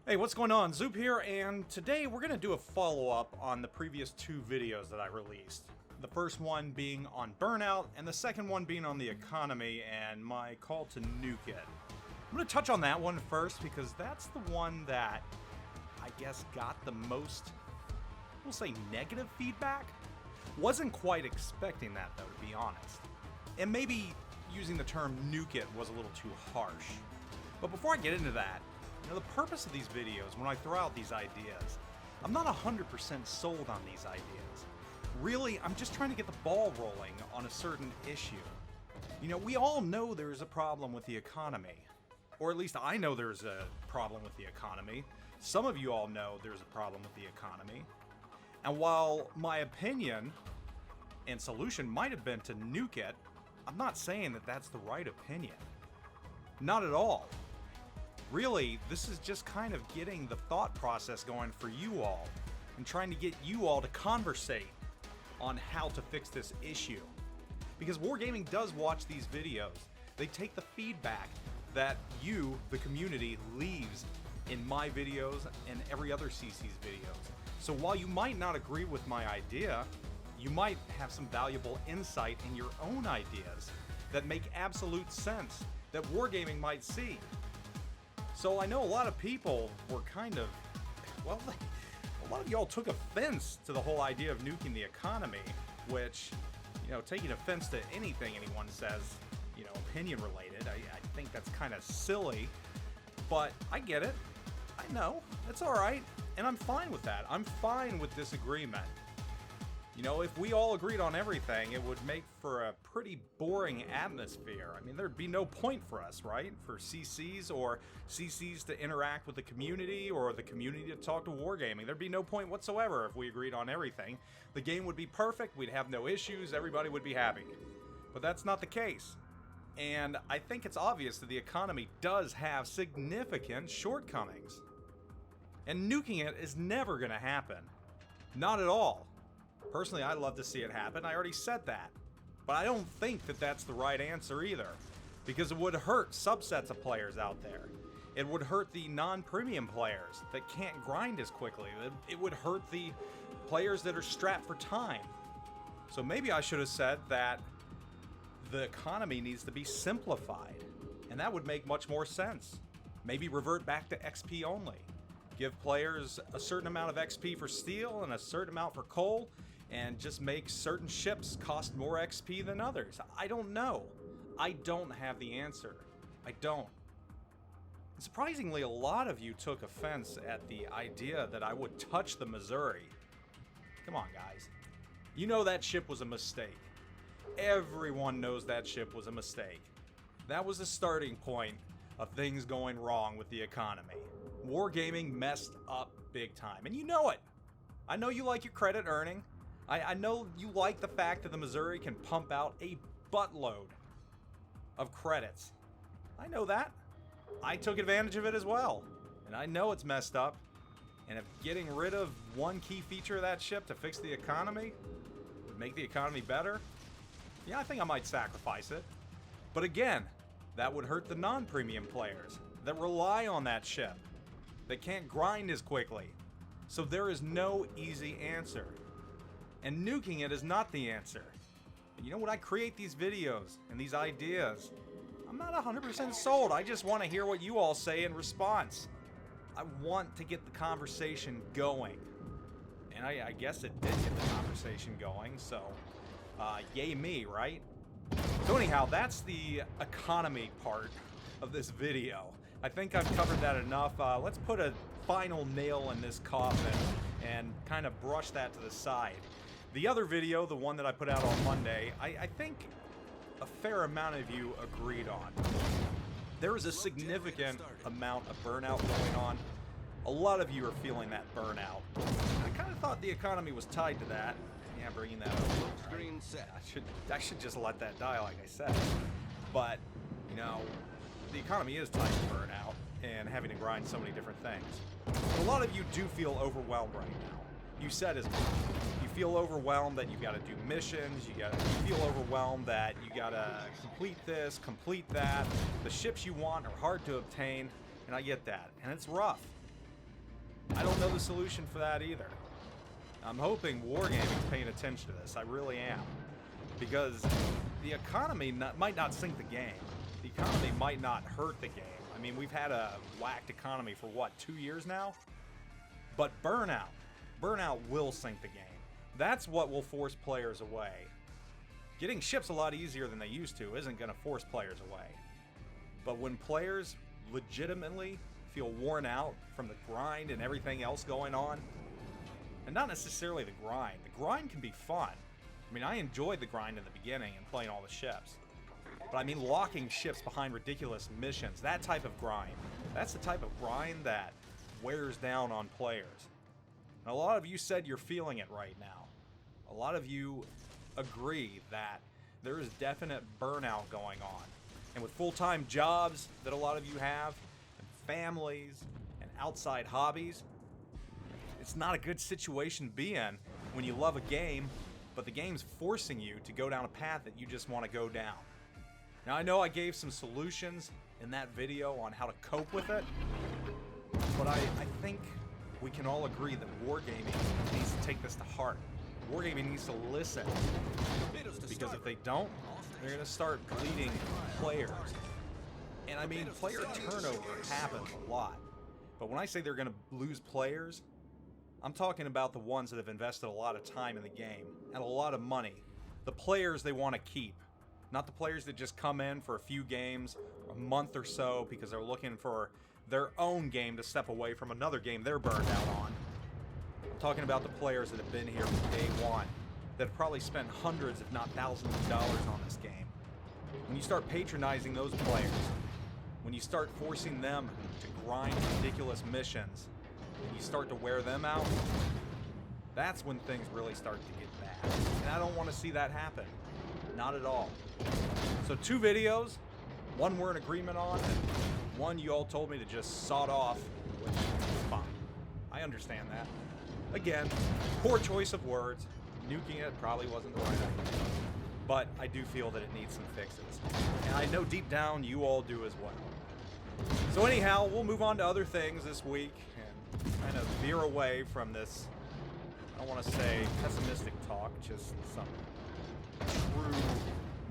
Hey, what's going on? Zoop here, and today we're going to do a follow-up on the previous two videos that I released. The first one being on burnout, and the second one being on the economy and my call to nuke it. I'm going to touch on that one first because that's the one that I guess got the most, we'll say, negative feedback. Wasn't quite expecting that though, to be honest. And maybe using the term nuke it was a little too harsh. But before I get into that, the purpose of these videos, when I throw out these ideas, I'm not 100% sold on these ideas. Really, I'm just trying to get the ball rolling on a certain issue. We all know there's a problem with the economy. Or at least I know there's a problem with the economy. Some of you all know there's a problem with the economy. And while my opinion and solution might have been to nuke it, I'm not saying that that's the right opinion. Not at all. Really, this is just kind of getting the thought process going for you all and trying to get you all to conversate on how to fix this issue. Because Wargaming does watch these videos. They take the feedback that you, the community, leaves in my videos and every other CC's videos. So while you might not agree with my idea, you might have some valuable insight in your own ideas that make absolute sense that Wargaming might see. So I know a lot of people were kind of, well, a lot of y'all took offense to the whole idea of nuking the economy, which, taking offense to anything anyone says, opinion related, I think that's kind of silly, but I get it. I know, it's alright, and I'm fine with that. I'm fine with disagreement. If we all agreed on everything, it would make for a pretty boring atmosphere. I mean, there'd be no point for us, right? For CCs or CCs to interact with the community or the community to talk to Wargaming. There'd be no point whatsoever if we agreed on everything. The game would be perfect, we'd have no issues, everybody would be happy. But that's not the case. And I think it's obvious that the economy does have significant shortcomings. And nuking it is never going to happen. Not at all. Personally, I'd love to see it happen. I already said that. But I don't think that that's the right answer either. Because it would hurt subsets of players out there. It would hurt the non-premium players that can't grind as quickly. It would hurt the players that are strapped for time. So maybe I should have said that the economy needs to be simplified. And that would make much more sense. Maybe revert back to XP only. Give players a certain amount of XP for steel and a certain amount for coal, and just make certain ships cost more XP than others. I don't know. I don't have the answer. I don't. And surprisingly, a lot of you took offense at the idea that I would touch the Missouri. Come on, guys. You know that ship was a mistake. Everyone knows that ship was a mistake. That was the starting point of things going wrong with the economy. Wargaming messed up big time, and you know it. I know you like your credit earning. I know you like the fact that the Missouri can pump out a buttload of credits. I know that. I took advantage of it as well, and I know it's messed up. And if getting rid of one key feature of that ship to fix the economy would make the economy better, yeah, I think I might sacrifice it. But again, that would hurt the non-premium players that rely on that ship. They can't grind as quickly. So there is no easy answer. And nuking it is not the answer. And when I create these videos and these ideas, I'm not 100% sold. I just want to hear what you all say in response. I want to get the conversation going. And I guess it did get the conversation going, so yay me, right? So anyhow, that's the economy part of this video. I think I've covered that enough. Let's put a final nail in this coffin and kind of brush that to the side. The other video, the one that I put out on Monday, I think a fair amount of you agreed on. There is a significant amount of burnout going on. A lot of you are feeling that burnout. I kind of thought the economy was tied to that. Yeah, bringing that up. Screen set. I should just let that die, like I said. But, the economy is tied to burnout and having to grind so many different things. A lot of you do feel overwhelmed right now. You said as much. You feel overwhelmed that you've got to do missions, you feel overwhelmed that you got to complete this, complete that. The ships you want are hard to obtain, and I get that, and it's rough. I don't know the solution for that either. I'm hoping Wargaming's paying attention to this. I really am. Because the economy might not sink the game. The economy might not hurt the game. I mean, we've had a whacked economy for, what, 2 years now? But burnout will sink the game. That's what will force players away. Getting ships a lot easier than they used to isn't going to force players away. But when players legitimately feel worn out from the grind and everything else going on, and not necessarily the grind can be fun. I mean, I enjoyed the grind in the beginning and playing all the ships. But I mean, locking ships behind ridiculous missions, that type of grind, that's the type of grind that wears down on players. And a lot of you said you're feeling it right now. A lot of you agree that there is definite burnout going on. And with full-time jobs that a lot of you have, and families, and outside hobbies, it's not a good situation to be in when you love a game, but the game's forcing you to go down a path that you just want to go down. Now, I know I gave some solutions in that video on how to cope with it, but I think we can all agree that Wargaming needs to take this to heart. Wargaming needs to listen, because if they don't, they're going to start bleeding players. And I mean, player turnover happens a lot. But when I say they're going to lose players, I'm talking about the ones that have invested a lot of time in the game and a lot of money. The players they want to keep. Not the players that just come in for a few games, a month or so, because they're looking for their own game to step away from another game they're burned out on. I'm talking about the players that have been here from day one, that have probably spent hundreds, if not thousands of dollars on this game. When you start patronizing those players, when you start forcing them to grind ridiculous missions, and you start to wear them out, that's when things really start to get bad. And I don't want to see that happen. Not at all. So 2 videos, one we're in agreement on, and one you all told me to just sod off, which is fine. I understand that. Again, poor choice of words. Nuking it probably wasn't the right idea. But I do feel that it needs some fixes. And I know deep down you all do as well. So anyhow, we'll move on to other things this week and kind of veer away from this, I don't want to say pessimistic talk, just some true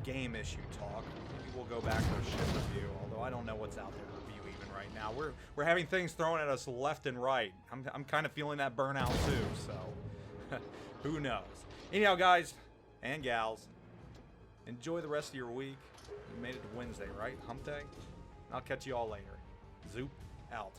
game issue talk. Maybe we'll go back to a ship review, although I don't know what's out there to review even right now. We're having things thrown at us left and right. I'm kind of feeling that burnout too, so who knows. Anyhow, guys and gals, enjoy the rest of your week. You made it to Wednesday, right? Hump day? I'll catch you all later. Zoop out.